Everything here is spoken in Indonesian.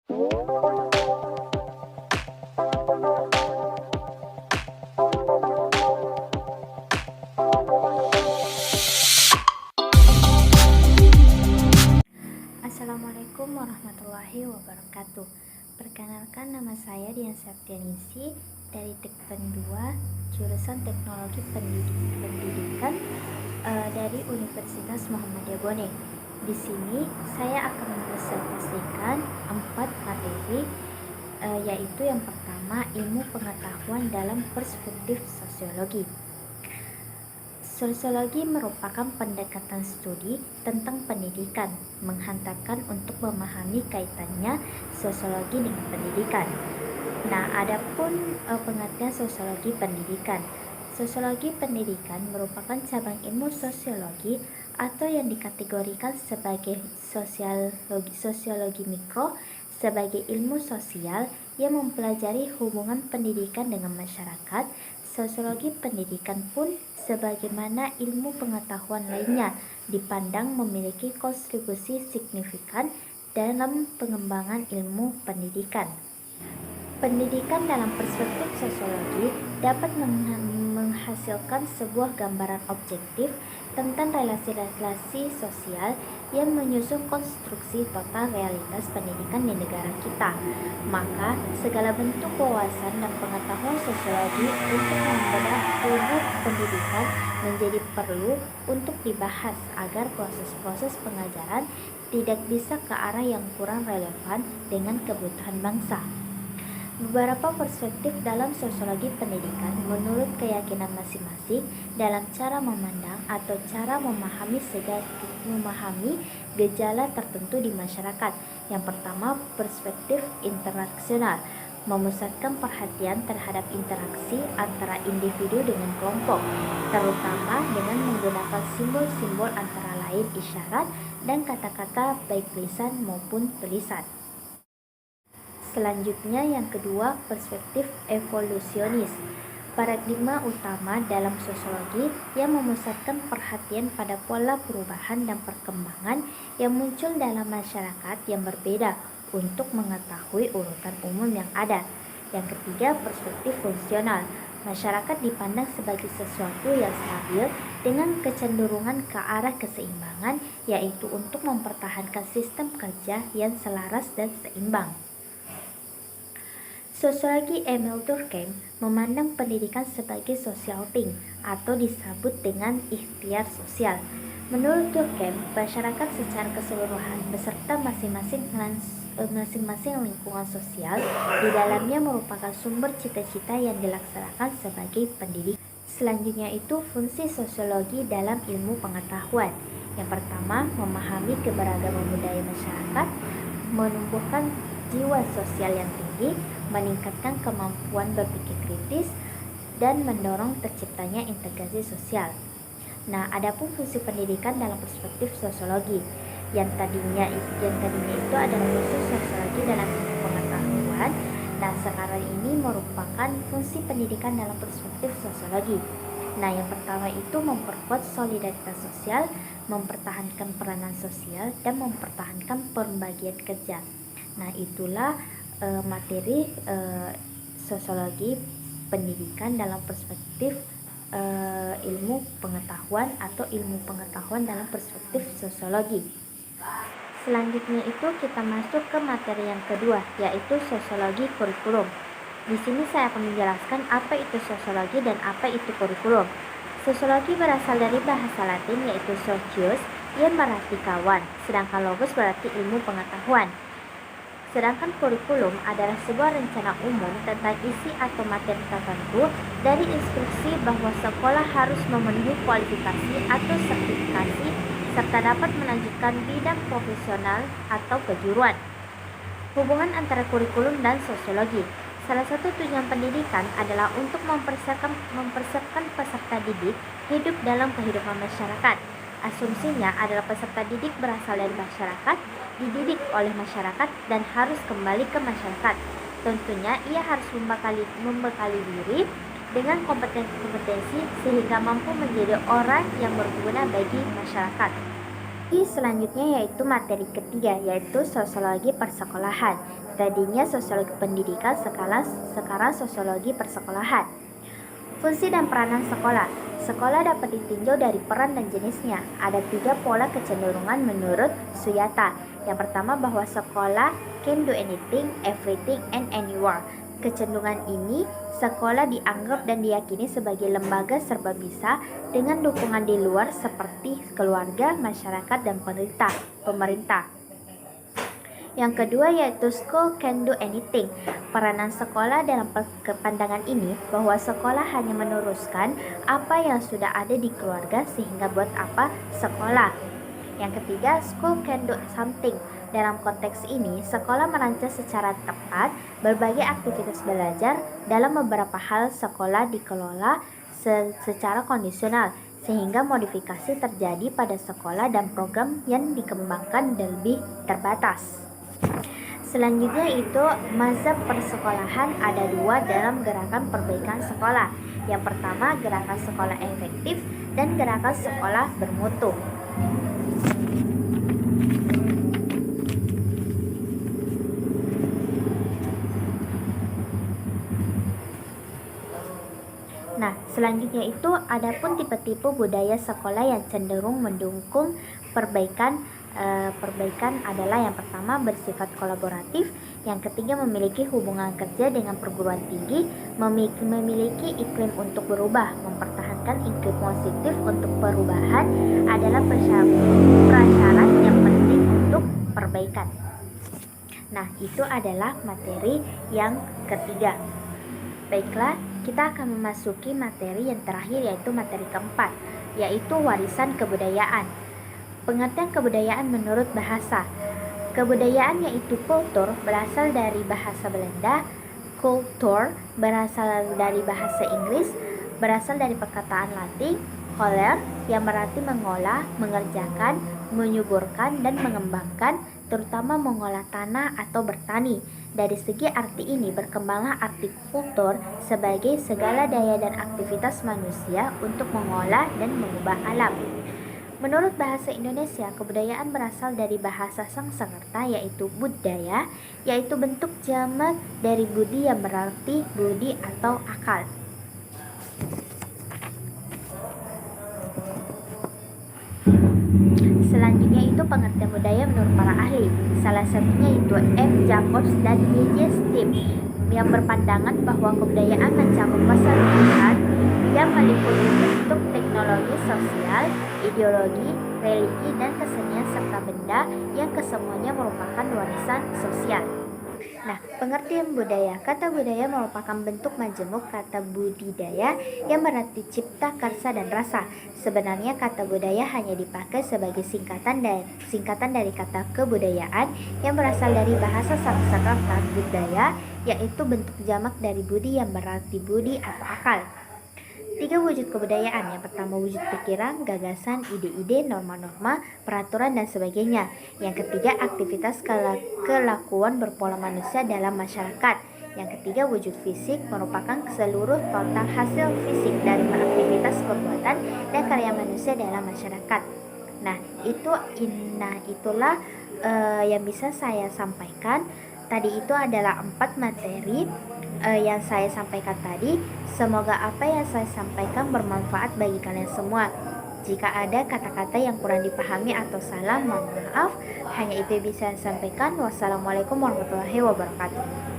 Assalamualaikum warahmatullahi wabarakatuh. Perkenalkan, nama saya Dian Septianingsih dari Tekpen 2, jurusan Teknologi Pendidikan dari Universitas Muhammadiyah Bone. Di sini saya akan mempresentasikan 4 materi, yaitu yang pertama, ilmu pengetahuan dalam perspektif sosiologi. Sosiologi merupakan pendekatan studi tentang pendidikan, menghantarkan untuk memahami kaitannya sosiologi dengan pendidikan. Nah, adapun pengertian sosiologi pendidikan. Sosiologi pendidikan merupakan cabang ilmu sosiologi atau yang dikategorikan sebagai sosiologi mikro sebagai ilmu sosial yang mempelajari hubungan pendidikan dengan masyarakat. Sosiologi pendidikan pun sebagaimana ilmu pengetahuan lainnya dipandang memiliki kontribusi signifikan dalam pengembangan ilmu pendidikan. Pendidikan dalam perspektif sosiologi dapat menghasilkan sebuah gambaran objektif tentang relasi-relasi sosial yang menyusun konstruksi total realitas pendidikan di negara kita. Maka, segala bentuk wawasan dan pengetahuan sosiologi untuk membedah tubuh pendidikan menjadi perlu untuk dibahas agar proses-proses pengajaran tidak bisa ke arah yang kurang relevan dengan kebutuhan bangsa. Beberapa perspektif dalam sosiologi pendidikan menurut keyakinan masing-masing dalam cara memandang atau cara memahami gejala tertentu di masyarakat. Yang pertama, perspektif interaksional, memusatkan perhatian terhadap interaksi antara individu dengan kelompok, terutama dengan menggunakan simbol-simbol antara lain isyarat dan kata-kata baik lisan maupun tulisan. Selanjutnya, yang kedua, perspektif evolusionis, paradigma utama dalam sosiologi yang memusatkan perhatian pada pola perubahan dan perkembangan yang muncul dalam masyarakat yang berbeda untuk mengetahui urutan umum yang ada. Yang ketiga, perspektif fungsional, masyarakat dipandang sebagai sesuatu yang stabil dengan kecenderungan ke arah keseimbangan, yaitu untuk mempertahankan sistem kerja yang selaras dan seimbang. Sosiologi Emil Durkheim memandang pendidikan sebagai social thing atau disebut dengan ikhtiar sosial. Menurut Durkheim, masyarakat secara keseluruhan beserta masing-masing lingkungan sosial di dalamnya merupakan sumber cita-cita yang dilaksanakan sebagai pendidik. Selanjutnya itu fungsi sosiologi dalam ilmu pengetahuan. Yang pertama, memahami keberagaman budaya masyarakat, menumbuhkan jiwa sosial yang tinggi, meningkatkan kemampuan berpikir kritis, dan mendorong terciptanya integrasi sosial. Nah, adapun fungsi pendidikan dalam perspektif sosiologi yang tadinya itu adalah fungsi sosiologi dalam ilmu pengetahuan. Nah, sekarang ini merupakan fungsi pendidikan dalam perspektif sosiologi. Nah, yang pertama itu memperkuat solidaritas sosial, mempertahankan peranan sosial, dan mempertahankan pembagian kerja. Nah, itulah materi sosiologi pendidikan dalam perspektif ilmu pengetahuan atau ilmu pengetahuan dalam perspektif sosiologi. Selanjutnya itu kita masuk ke materi yang kedua, yaitu sosiologi kurikulum. Di sini saya akan menjelaskan apa itu sosiologi dan apa itu kurikulum. Sosiologi berasal dari bahasa Latin yaitu socius yang berarti kawan, sedangkan logos berarti ilmu pengetahuan. Sedangkan kurikulum adalah sebuah rencana umum tentang isi atau materi tertentu dari instruksi bahwa sekolah harus memenuhi kualifikasi atau sertifikasi serta dapat melanjutkan bidang profesional atau kejuruan. Hubungan antara kurikulum dan sosiologi. Salah satu tujuan pendidikan adalah untuk mempersiapkan peserta didik hidup dalam kehidupan masyarakat. Asumsinya adalah peserta didik berasal dari masyarakat, dididik oleh masyarakat, dan harus kembali ke masyarakat. Tentunya ia harus membekali diri dengan kompetensi-kompetensi sehingga mampu menjadi orang yang berguna bagi masyarakat. Selanjutnya yaitu materi ketiga, yaitu sosiologi persekolahan. Tadinya sosiologi pendidikan, sekarang sosiologi persekolahan. Fungsi dan peranan sekolah. Sekolah dapat ditinjau dari peran dan jenisnya. Ada 3 pola kecenderungan menurut Suyata. Yang pertama bahwa sekolah can do anything, everything, and anywhere. Kecenderungan ini, sekolah dianggap dan diyakini sebagai lembaga serba bisa dengan dukungan di luar seperti keluarga, masyarakat, dan pemerintah. Yang kedua yaitu school can do anything. Peranan sekolah dalam pandangan ini bahwa sekolah hanya meneruskan apa yang sudah ada di keluarga, sehingga buat apa sekolah. Yang ketiga, school can do something. Dalam konteks ini, sekolah merancang secara tepat berbagai aktivitas belajar. Dalam beberapa hal, sekolah dikelola secara kondisional, sehingga modifikasi terjadi pada sekolah dan program yang dikembangkan lebih terbatas. Selanjutnya itu mazhab persekolahan, ada 2 dalam gerakan perbaikan sekolah. Yang pertama gerakan sekolah efektif dan gerakan sekolah bermutu. Nah, selanjutnya itu adapun tipe-tipe budaya sekolah yang cenderung mendukung perbaikan adalah yang pertama bersifat kolaboratif, yang ketiga memiliki hubungan kerja dengan perguruan tinggi, memiliki iklim untuk berubah, mempertahankan iklim positif untuk perubahan adalah prasyarat yang penting untuk perbaikan. Nah, itu adalah materi yang ketiga. Baiklah, kita akan memasuki materi yang terakhir, yaitu materi keempat, yaitu warisan kebudayaan. Pengertian kebudayaan menurut bahasa. Kebudayaan yaitu kultur berasal dari bahasa Belanda, culture berasal dari bahasa Inggris, berasal dari perkataan Latin, coller yang berarti mengolah, mengerjakan, menyuburkan, dan mengembangkan, terutama mengolah tanah atau bertani. Dari segi arti ini berkembanglah arti kultur sebagai segala daya dan aktivitas manusia untuk mengolah dan mengubah alam. Menurut bahasa Indonesia, kebudayaan berasal dari bahasa Sanskerta yaitu budaya, yaitu bentuk jamak dari budi yang berarti budi atau akal. Selanjutnya itu pengertian budaya menurut para ahli. Salah satunya itu F. Jacobs dan Y.J. Steve yang berpandangan bahwa kebudayaan mencakup keseluruhan yang meliputi bentuk teknologi sosial, ideologi, religi, dan kesenian serta benda yang kesemuanya merupakan warisan sosial. Nah, pengertian budaya. Kata budaya merupakan bentuk majemuk kata budidaya yang berarti cipta, karsa, dan rasa. Sebenarnya kata budaya hanya dipakai sebagai singkatan dari kata kebudayaan yang berasal dari bahasa Sanskerta budaya, yaitu bentuk jamak dari budi yang berarti budi atau akal. 3 wujud kebudayaan. Yang pertama wujud pikiran, gagasan, ide-ide, norma-norma, peraturan, dan sebagainya. Yang ketiga aktivitas kelakuan berpola manusia dalam masyarakat. Yang ketiga wujud fisik merupakan seluruh total hasil fisik dari aktivitas perbuatan dan karya manusia dalam masyarakat. Nah, itulah yang bisa saya sampaikan. Tadi itu adalah 4 materi yang saya sampaikan tadi. Semoga apa yang saya sampaikan bermanfaat bagi kalian semua. Jika ada kata-kata yang kurang dipahami atau salah, mohon maaf. Hanya itu yang bisa saya sampaikan. Wassalamualaikum warahmatullahi wabarakatuh.